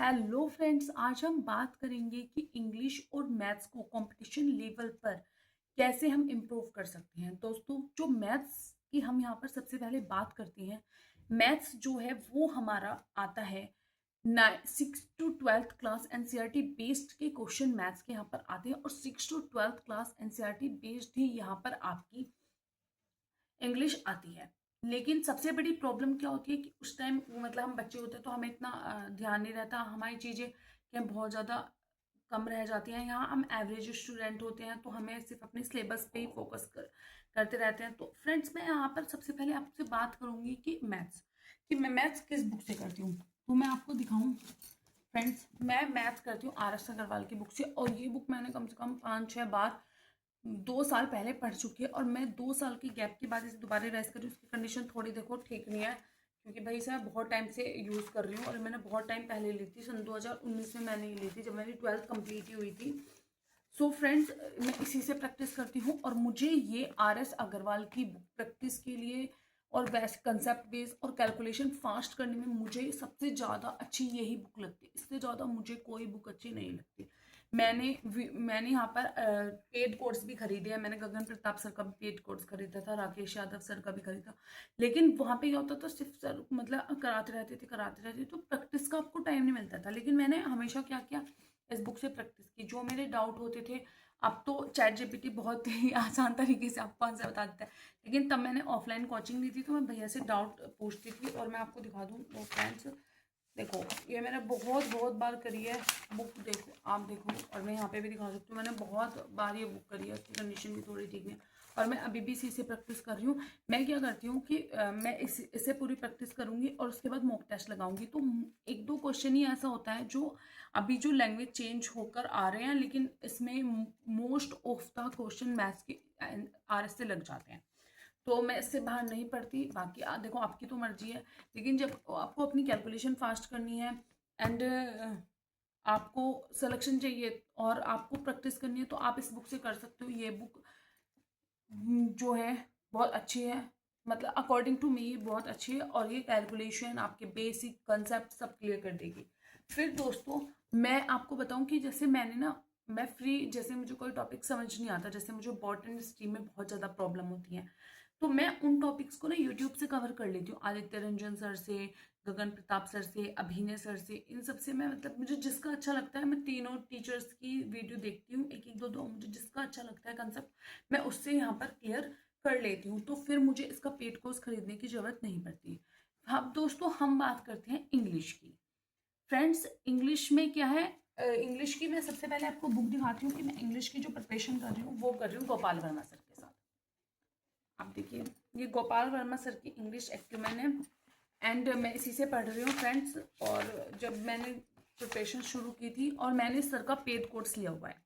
Hello friends, आज हम बात करेंगे कि इंग्लिश और मैथ्स को कंपटीशन लेवल पर कैसे हम इम्प्रूव कर सकते हैं। दोस्तों, जो मैथ्स की हम यहाँ पर सबसे पहले बात करते हैं। मैथ्स जो है वो हमारा आता है 6 to 12th class NCERT based के क्वेश्चन मैथ्स के यहाँ पर आते हैं और 6 to 12th class NCERT based ही यहाँ पर आपकी इंग्लिश आती है। लेकिन सबसे बड़ी प्रॉब्लम क्या होती है कि उस टाइम मतलब हम बच्चे होते हैं तो हमें इतना ध्यान नहीं रहता हमारी चीज़ें कि हम बहुत ज़्यादा कम रह जाती हैं। यहाँ हम एवरेज स्टूडेंट होते हैं तो हमें सिर्फ अपने सिलेबस पे ही करते रहते हैं। तो फ्रेंड्स, मैं यहाँ पर सबसे पहले आपसे बात करूँगी कि मैं मैथ्स किस बुक से करती हूँ। तो मैं आपको दिखाऊँ फ्रेंड्स, मैं मैथ्स करती हूँ RS अग्रवाल की बुक से, और ये बुक मैंने कम से कम 5-6 बार 2 साल पहले पढ़ चुकी है। और मैं 2 साल की गैप के बाद इसे दोबारा रिवाइज कर रही हूँ। उसकी कंडीशन थोड़ी देखो ठीक नहीं है, क्योंकि भाई इसे मैं बहुत टाइम से यूज़ कर रही हूँ और मैंने बहुत टाइम पहले ली थी। सन 2019 में मैंने ये ली थी, जब मेरी 12th कंप्लीट ही हुई थी। सो फ्रेंड्स, मैं इसी से प्रैक्टिस करती हूँ और मुझे ये RS अग्रवाल की बुक प्रैक्टिस के लिए और वैसे कंसेप्ट बेस और कैलकुलेशन फास्ट करने में मुझे सबसे ज़्यादा अच्छी यही बुक लगती है। इससे ज़्यादा मुझे कोई बुक अच्छी नहीं लगती। मैंने यहाँ पर पेड कोर्स भी खरीदे हैं। मैंने गगन प्रताप सर का भी पेड कोर्स खरीदा था, राकेश यादव सर का भी खरीदा। लेकिन वहाँ पे क्या होता था, सिर्फ सर मतलब कराते रहते तो प्रैक्टिस का आपको टाइम नहीं मिलता था। लेकिन मैंने हमेशा क्या किया, इस बुक से प्रैक्टिस की। जो मेरे डाउट होते थे, अब तो चैट जीपीटी बहुत ही आसान तरीके से आपको आंसर बता देता है, लेकिन तब मैंने ऑफलाइन कोचिंग ली थी तो मैं भैया से डाउट पूछती थी। और मैं आपको दिखा दूँ तो फ्रेंड्स, देखो ये मैंने बहुत बहुत बार करी है बुक। देखो, आप देखो, और मैं यहाँ पे भी दिखा सकती हूँ, मैंने बहुत बार ये बुक करी है। उसकी कंडीशन भी थोड़ी ठीक नहीं है और मैं अभी भी इसी से प्रैक्टिस कर रही हूँ। मैं क्या करती हूँ कि मैं इसे पूरी प्रैक्टिस करूँगी और उसके बाद मॉक टेस्ट लगाऊंगी। तो एक दो क्वेश्चन ही ऐसा होता है जो अभी जो लैंग्वेज चेंज होकर आ रहे हैं, लेकिन इसमें most of the question maths के RS से लग जाते हैं। तो मैं इससे बाहर नहीं पढ़ती। बाकी देखो, आपकी तो मर्जी है, लेकिन जब आपको अपनी कैलकुलेशन फास्ट करनी है एंड आपको सिलेक्शन चाहिए और आपको प्रैक्टिस करनी है, तो आप इस बुक से कर सकते हो। ये बुक जो है बहुत अच्छी है, मतलब अकॉर्डिंग टू मी बहुत अच्छी है, और ये कैलकुलेशन आपके बेसिक कंसेप्ट सब क्लियर कर देगी। फिर दोस्तों, मैं आपको बताऊं कि जैसे मैं फ्री, जैसे मुझे कोई टॉपिक समझ नहीं आता, जैसे मुझे बॉटनी स्ट्रीम में बहुत ज़्यादा प्रॉब्लम होती है, तो मैं उन टॉपिक्स को ना यूट्यूब से कवर कर लेती हूँ। आदित्य रंजन सर से, गगन प्रताप सर से, अभिनय सर से, इन सब से मैं मतलब मुझे जिसका अच्छा लगता है, मैं तीनों टीचर्स की वीडियो देखती हूँ, एक एक दो दो, मुझे जिसका अच्छा लगता है कंसेप्ट मैं उससे यहाँ पर क्लियर कर लेती हूँ। तो फिर मुझे इसका पेड कोर्स खरीदने की ज़रूरत नहीं पड़ती। अब दोस्तों, हम बात करते हैं इंग्लिश की। फ्रेंड्स, इंग्लिश में क्या है, इंग्लिश की मैं सबसे पहले आपको बुक दिखाती हूँ कि मैं इंग्लिश की जो प्रिपरेशन कर रही हूँ वो कर रही हूँ गोपाल वर्मा सर के साथ। आप देखिए, ये गोपाल वर्मा सर की इंग्लिश एक्यूमेन है एंड मैं इसी से पढ़ रही हूँ फ्रेंड्स। और जब मैंने प्रिपरेशन शुरू की थी, और मैंने सर का पेड कोर्स लिया हुआ है,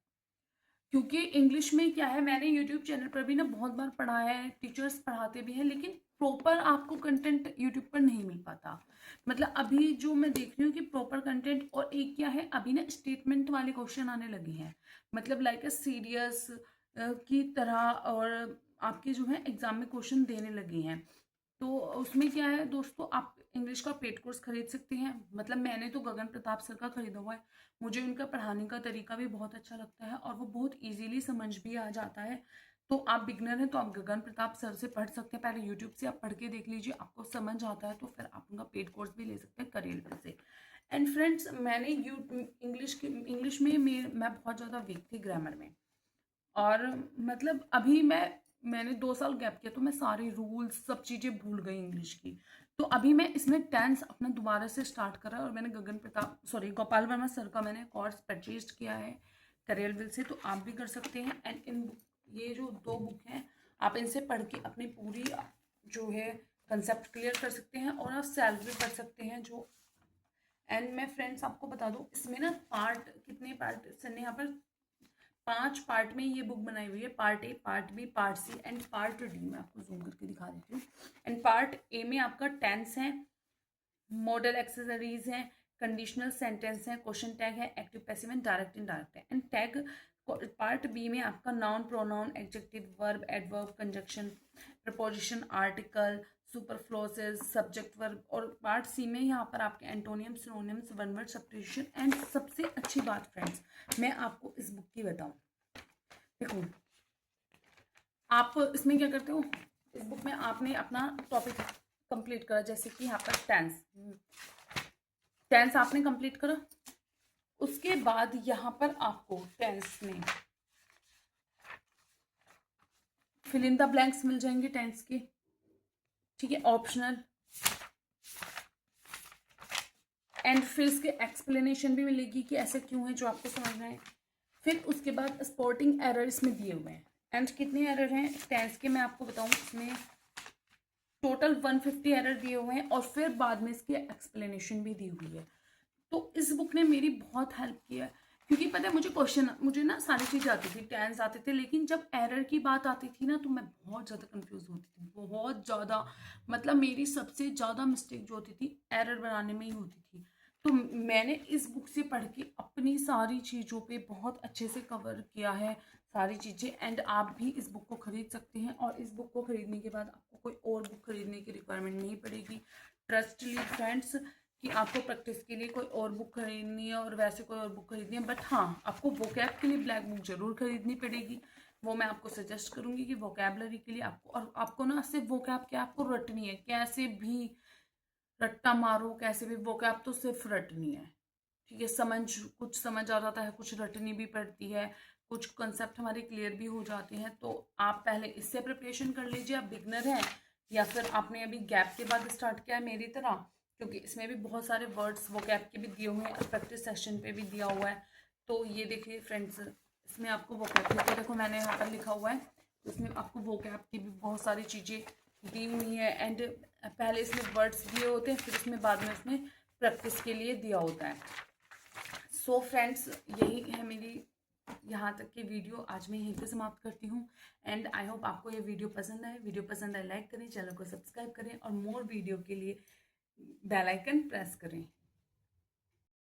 क्योंकि इंग्लिश में क्या है, मैंने यूट्यूब चैनल पर भी ना बहुत बार पढ़ाया है, टीचर्स पढ़ाते भी हैं, लेकिन प्रॉपर आपको कंटेंट यूट्यूब पर नहीं मिल पाता। मतलब अभी जो मैं देख रही हूँ कि प्रॉपर कंटेंट, और एक क्या है, अभी ना स्टेटमेंट वाले क्वेश्चन आने लगे हैं, मतलब लाइक अ सीरियस की तरह, और आपके जो है एग्जाम में क्वेश्चन देने लगे हैं। तो उसमें क्या है दोस्तों, आप इंग्लिश का पेड कोर्स खरीद सकते हैं। मतलब मैंने तो गगन प्रताप सर का खरीदा हुआ है। मुझे उनका पढ़ाने का तरीका भी बहुत अच्छा लगता है और वो बहुत इजीली समझ भी आ जाता है। तो आप बिगनर हैं तो आप गगन प्रताप सर से पढ़ सकते हैं। पहले यूट्यूब से आप पढ़ के देख लीजिए, आपको समझ आता है तो फिर आप उनका पेड कोर्स भी ले सकते हैं करेल से। एंड फ्रेंड्स, मैंने इंग्लिश में मैं बहुत ज़्यादा वीक थी ग्रामर में। और मतलब अभी मैंने 2 साल गैप किया तो मैं सारे रूल्स सब चीज़ें भूल गई इंग्लिश की। तो अभी मैं इसमें टेंस अपना दोबारा से स्टार्ट करा, और मैंने गोपाल वर्मा सर का मैंने कोर्स परचेज किया है करेलविल से। तो आप भी कर सकते हैं। एंड ये जो 2 बुक हैं, आप इनसे पढ़ के अपनी पूरी जो है कंसेप्ट क्लियर कर सकते हैं और आप सैलरी कर सकते हैं जो। एंड मैं फ्रेंड्स आपको बता दूं, इसमें ना कितने पार्ट सर ने यहाँ पर 5 पार्ट में ये बुक बनाई हुई है। Part A, part B, part C and part D. मैं आपको जूम करके दिखा देती हूँ। एंड पार्ट ए में आपका टेंस है, मॉडल एक्सेसरीज है, कंडीशनल सेंटेंस है, क्वेश्चन टैग है, active passive and direct indirect है। एंड टैग पार्ट बी में आपका noun, pronoun, adjective, verb, adverb, conjunction, preposition, article, superfluous, subject verb, और पार्ट सी में यहाँ पर आपके antonym, synonyms, one word substitution. And सबसे अच्छी बात फ्रेंड्स, मैं आपको इस बुक की बताऊँ, देखो आप इसमें क्या करते हो, इस बुक में आपने अपना टॉपिक कंप्लीट करा, जैसे कि यहाँ पर टेंस आपने कंप्लीट करा, उसके बाद यहाँ पर आपको टेंस में फिल इन द ब्लैंक्स मिल जाएंगे टेंस के, ठीक है, ऑप्शनल, एंड फिर इसके एक्सप्लेनेशन भी मिलेगी कि ऐसे क्यों है जो आपको समझना है। फिर उसके बाद स्पोर्टिंग एरर इसमें दिए हुए हैं, एंड कितने एरर हैं टेंस के मैं आपको बताऊं, इसमें टोटल 150 एरर दिए हुए हैं, और फिर बाद में इसकी एक्सप्लेनेशन भी दी हुई है। तो इस बुक ने मेरी बहुत हेल्प किया है, क्योंकि पता है मुझे ना सारी चीज़ आती थी, टेंस आते थे, लेकिन जब एरर की बात आती थी ना तो मैं बहुत ज़्यादा कंफ्यूज होती थी, बहुत ज़्यादा। मतलब मेरी सबसे ज़्यादा मिस्टेक जो होती थी एरर बनाने में ही होती थी। तो मैंने इस बुक से पढ़ के अपनी सारी चीज़ों पे बहुत अच्छे से कवर किया है सारी चीज़ें। एंड आप भी इस बुक को ख़रीद सकते हैं, और इस बुक को ख़रीदने के बाद आपको कोई और बुक खरीदने की रिक्वायरमेंट नहीं पड़ेगी। ट्रस्टली फ्रेंड्स, कि आपको प्रैक्टिस के लिए कोई और बुक खरीदनी है और वैसे कोई और बुक खरीदनी है, बट हाँ आपको वोकैब के लिए ब्लैक बुक जरूर खरीदनी पड़ेगी। वो मैं आपको सजेस्ट करूंगी कि वोकैबलरी के लिए आपको, और आपको ना सिर्फ वोकैब क्या आपको रटनी है, कैसे भी रट्टा मारो, कैसे भी वोकैब तो सिर्फ रटनी है, ठीक है। कुछ समझ आ जाता है, कुछ रटनी भी पड़ती है, कुछ कंसेप्ट हमारे क्लियर भी हो जाते हैं। तो आप पहले इससे प्रिपरेशन कर लीजिए, आप बिगनर हैं या फिर आपने अभी गैप के बाद स्टार्ट किया है मेरी तरह, क्योंकि इसमें भी बहुत सारे वर्ड्स वोकैब के भी दिए हुए हैं और प्रैक्टिस सेशन पे भी दिया हुआ है। तो ये देखिए फ्रेंड्स, इसमें आपको वोकैब लिखा, देखो मैंने यहाँ पर लिखा हुआ है, तो इसमें आपको वोकैब की भी बहुत सारी चीज़ें दी हुई है। एंड पहले इसमें वर्ड्स दिए होते हैं, फिर इसमें बाद में उसमें प्रैक्टिस के लिए दिया होता है। सो फ्रेंड्स, यही है मेरी यहाँ तक की वीडियो, आज मैं यहीं पे समाप्त करती हूँ। एंड आई होप आपको ये वीडियो पसंद आए। वीडियो पसंद आए लाइक करें, चैनल को सब्सक्राइब करें, और मोर वीडियो के लिए बेल आइकन प्रेस करें।